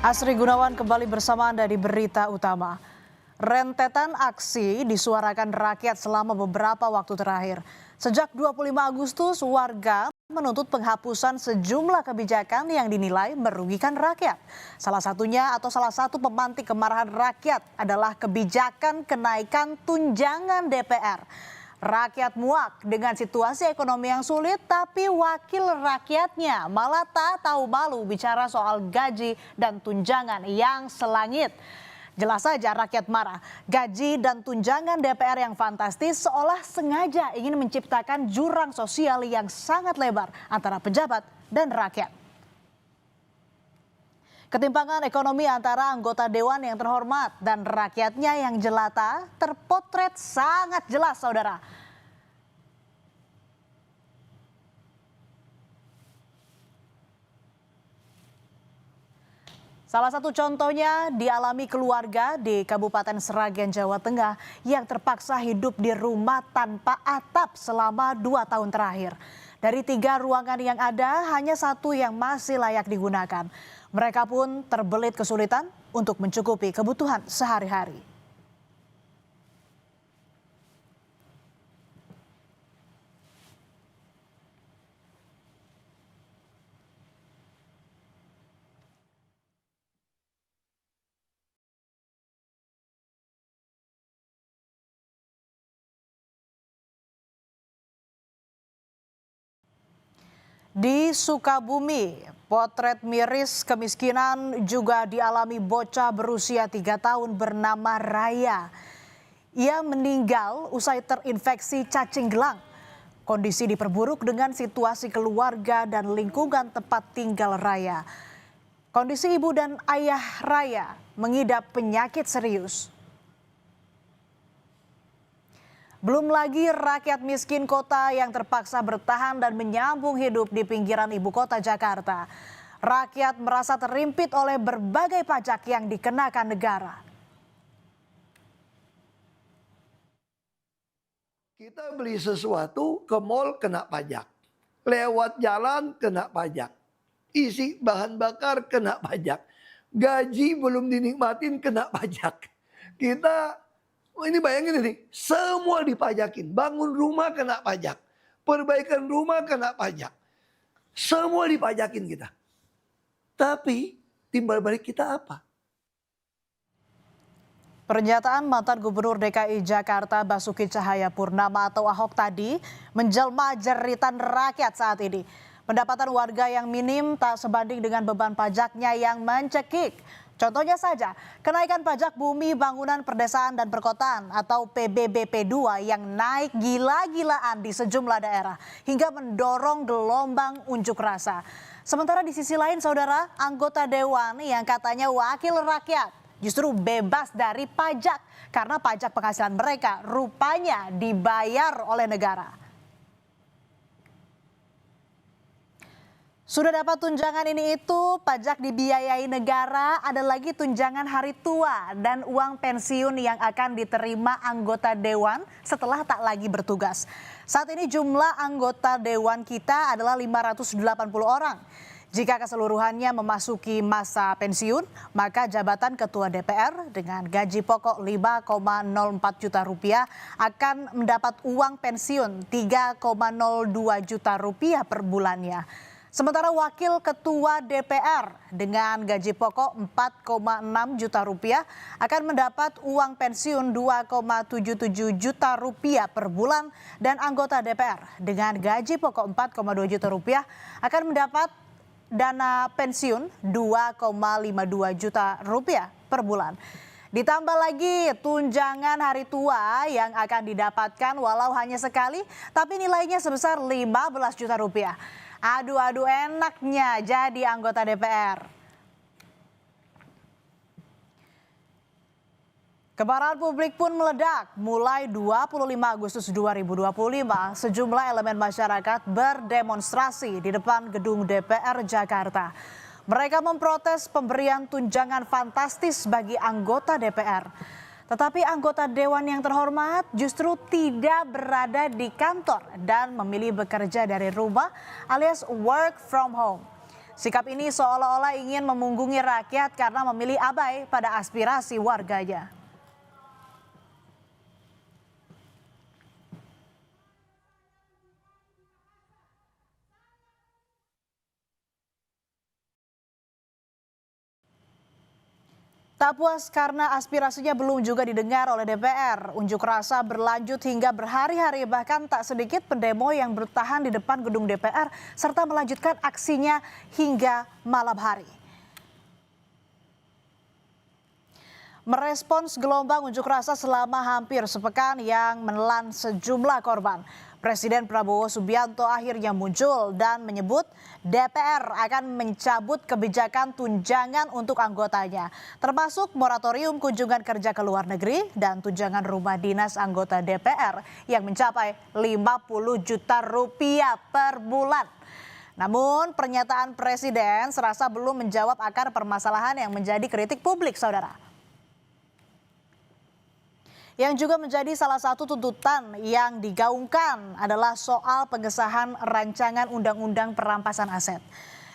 Asri Gunawan kembali bersama Anda di Berita Utama. Rentetan aksi disuarakan rakyat selama beberapa waktu terakhir. Sejak 25 Agustus, warga menuntut penghapusan sejumlah kebijakan yang dinilai merugikan rakyat. Salah satu pemantik kemarahan rakyat adalah kebijakan kenaikan tunjangan DPR. Rakyat muak dengan situasi ekonomi yang sulit, tapi wakil rakyatnya malah tak tahu malu bicara soal gaji dan tunjangan yang selangit. Jelas saja rakyat marah. Gaji dan tunjangan DPR yang fantastis seolah sengaja ingin menciptakan jurang sosial yang sangat lebar antara pejabat dan rakyat. Ketimpangan ekonomi antara anggota dewan yang terhormat dan rakyatnya yang jelata terpotret sangat jelas, saudara. Salah satu contohnya dialami keluarga di Kabupaten Sragen, Jawa Tengah yang terpaksa hidup di rumah tanpa atap selama 2 tahun terakhir. Dari 3 ruangan yang ada, hanya 1 yang masih layak digunakan. Mereka pun terbelit kesulitan untuk mencukupi kebutuhan sehari-hari. Di Sukabumi, potret miris kemiskinan juga dialami bocah berusia 3 tahun bernama Raya. Ia meninggal usai terinfeksi cacing gelang. Kondisi diperburuk dengan situasi keluarga dan lingkungan tempat tinggal Raya. Kondisi ibu dan ayah Raya mengidap penyakit serius. Belum lagi rakyat miskin kota yang terpaksa bertahan dan menyambung hidup di pinggiran ibu kota Jakarta. Rakyat merasa terimpit oleh berbagai pajak yang dikenakan negara. Kita beli sesuatu ke mall kena pajak. Lewat jalan kena pajak. Isi bahan bakar kena pajak. Gaji belum dinikmatin kena pajak. Ini bayangin ini, semua dipajakin. Bangun rumah kena pajak. Perbaikan rumah kena pajak. Semua dipajakin kita. Tapi timbal balik kita apa? Pernyataan mantan Gubernur DKI Jakarta Basuki Cahayapurnama atau Ahok tadi menjelma jeritan rakyat saat ini. Pendapatan warga yang minim tak sebanding dengan beban pajaknya yang mencekik. Contohnya saja, kenaikan pajak bumi bangunan perdesaan dan perkotaan atau PBBP 2 yang naik gila-gilaan di sejumlah daerah hingga mendorong gelombang unjuk rasa. Sementara di sisi lain, saudara, anggota dewan yang katanya wakil rakyat justru bebas dari pajak karena pajak penghasilan mereka rupanya dibayar oleh negara. Sudah dapat tunjangan ini itu, pajak dibiayai negara, ada lagi tunjangan hari tua dan uang pensiun yang akan diterima anggota dewan setelah tak lagi bertugas. Saat ini jumlah anggota dewan kita adalah 580 orang. Jika keseluruhannya memasuki masa pensiun, maka jabatan ketua DPR dengan gaji pokok 5,04 juta rupiah akan mendapat uang pensiun 3,02 juta rupiah per bulannya. Sementara wakil ketua DPR dengan gaji pokok 4,6 juta rupiah akan mendapat uang pensiun 2,77 juta rupiah per bulan dan anggota DPR dengan gaji pokok 4,2 juta rupiah akan mendapat dana pensiun 2,52 juta rupiah per bulan. Ditambah lagi tunjangan hari tua yang akan didapatkan walau hanya sekali tapi nilainya sebesar 15 juta rupiah. Aduh enaknya jadi anggota DPR. Kemarahan publik pun meledak. Mulai 25 Agustus 2025, sejumlah elemen masyarakat berdemonstrasi di depan gedung DPR Jakarta. Mereka memprotes pemberian tunjangan fantastis bagi anggota DPR. Tetapi anggota dewan yang terhormat justru tidak berada di kantor dan memilih bekerja dari rumah alias work from home. Sikap ini seolah-olah ingin memunggungi rakyat karena memilih abai pada aspirasi warganya. Tak puas karena aspirasinya belum juga didengar oleh DPR, unjuk rasa berlanjut hingga berhari-hari, bahkan tak sedikit pendemo yang bertahan di depan gedung DPR serta melanjutkan aksinya hingga malam hari. Merespons gelombang unjuk rasa selama hampir sepekan yang menelan sejumlah korban, Presiden Prabowo Subianto akhirnya muncul dan menyebut DPR akan mencabut kebijakan tunjangan untuk anggotanya, termasuk moratorium kunjungan kerja ke luar negeri dan tunjangan rumah dinas anggota DPR yang mencapai 50 juta rupiah per bulan. Namun pernyataan Presiden serasa belum menjawab akar permasalahan yang menjadi kritik publik, saudara. Yang juga menjadi salah satu tuntutan yang digaungkan adalah soal pengesahan rancangan undang-undang perampasan aset.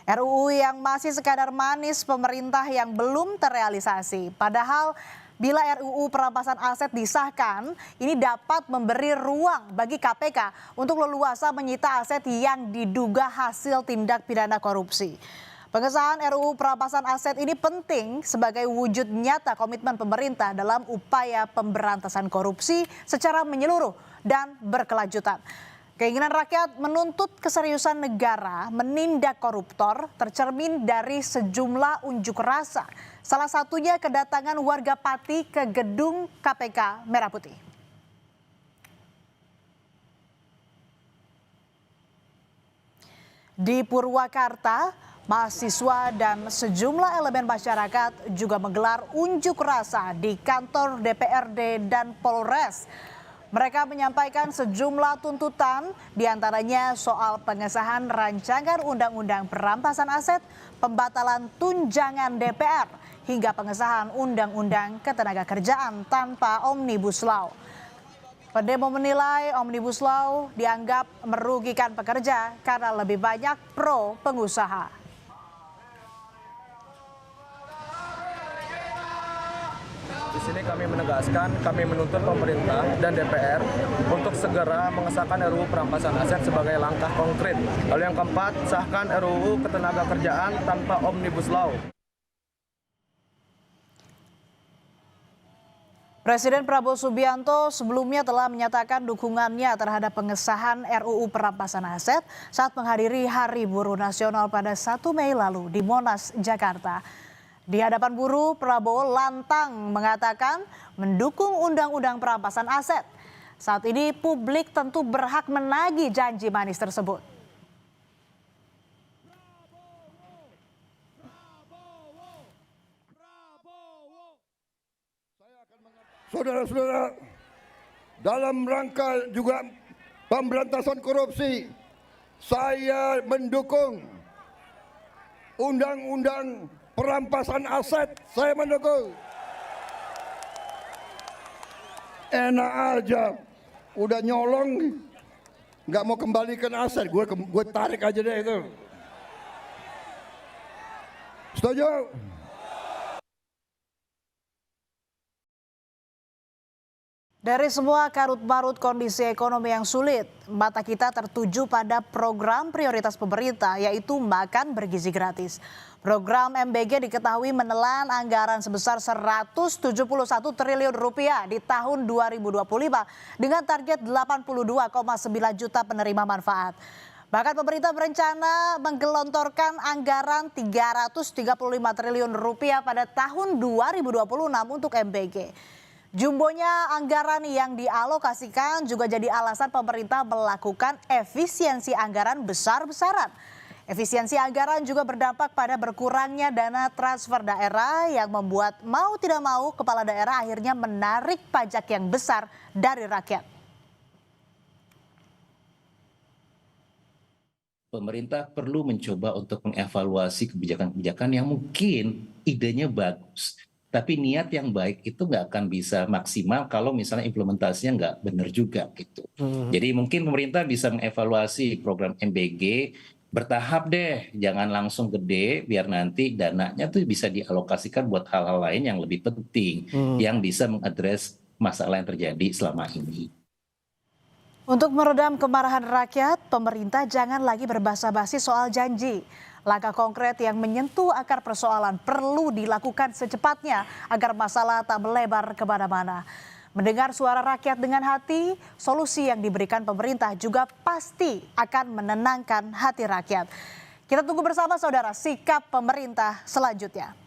RUU yang masih sekadar manis pemerintah yang belum terrealisasi. Padahal bila RUU perampasan aset disahkan, ini dapat memberi ruang bagi KPK untuk leluasa menyita aset yang diduga hasil tindak pidana korupsi. Pengesahan RUU perampasan aset ini penting sebagai wujud nyata komitmen pemerintah dalam upaya pemberantasan korupsi secara menyeluruh dan berkelanjutan. Keinginan rakyat menuntut keseriusan negara menindak koruptor tercermin dari sejumlah unjuk rasa. Salah satunya kedatangan warga Pati ke gedung KPK Merah Putih. Di Purwakarta, mahasiswa dan sejumlah elemen masyarakat juga menggelar unjuk rasa di kantor DPRD dan Polres. Mereka menyampaikan sejumlah tuntutan, diantaranya soal pengesahan rancangan undang-undang perampasan aset, pembatalan tunjangan DPR, hingga pengesahan undang-undang ketenagakerjaan tanpa Omnibus Law. Pendemo menilai Omnibus Law dianggap merugikan pekerja karena lebih banyak pro pengusaha. Di sini kami menegaskan, kami menuntut pemerintah dan DPR untuk segera mengesahkan RUU perampasan aset sebagai langkah konkret. Lalu yang keempat, sahkan RUU ketenagakerjaan tanpa Omnibus Law. Presiden Prabowo Subianto sebelumnya telah menyatakan dukungannya terhadap pengesahan RUU perampasan aset saat menghadiri Hari Buruh Nasional pada 1 Mei lalu di Monas, Jakarta. Di hadapan buruh, Prabowo lantang mengatakan mendukung undang-undang perampasan aset. Saat ini publik tentu berhak menagih janji manis tersebut. Saudara-saudara, dalam rangka juga pemberantasan korupsi, saya mendukung undang-undang perampasan aset, saya mendukung. Enak aja, udah nyolong, nggak mau kembalikan aset, gue tarik aja deh itu. Setuju? Dari semua karut-marut kondisi ekonomi yang sulit, mata kita tertuju pada program prioritas pemerintah, yaitu makan bergizi gratis. Program MBG diketahui menelan anggaran sebesar 171 triliun rupiah di tahun 2025 dengan target 82,9 juta penerima manfaat. Bahkan pemerintah berencana menggelontorkan anggaran 335 triliun rupiah pada tahun 2026 untuk MBG. Jumbonya anggaran yang dialokasikan juga jadi alasan pemerintah melakukan efisiensi anggaran besar-besaran. Efisiensi anggaran juga berdampak pada berkurangnya dana transfer daerah yang membuat mau tidak mau kepala daerah akhirnya menarik pajak yang besar dari rakyat. Pemerintah perlu mencoba untuk mengevaluasi kebijakan-kebijakan yang mungkin idenya bagus. Tapi niat yang baik itu nggak akan bisa maksimal kalau misalnya implementasinya nggak benar juga gitu. Jadi mungkin pemerintah bisa mengevaluasi program MBG bertahap deh, jangan langsung gede, biar nanti dananya tuh bisa dialokasikan buat hal-hal lain yang lebih penting, yang bisa mengadres masalah yang terjadi selama ini. Untuk meredam kemarahan rakyat, pemerintah jangan lagi berbasa-basi soal janji. Langkah konkret yang menyentuh akar persoalan perlu dilakukan secepatnya agar masalah tak melebar kemana-mana. Mendengar suara rakyat dengan hati, solusi yang diberikan pemerintah juga pasti akan menenangkan hati rakyat. Kita tunggu bersama saudara sikap pemerintah selanjutnya.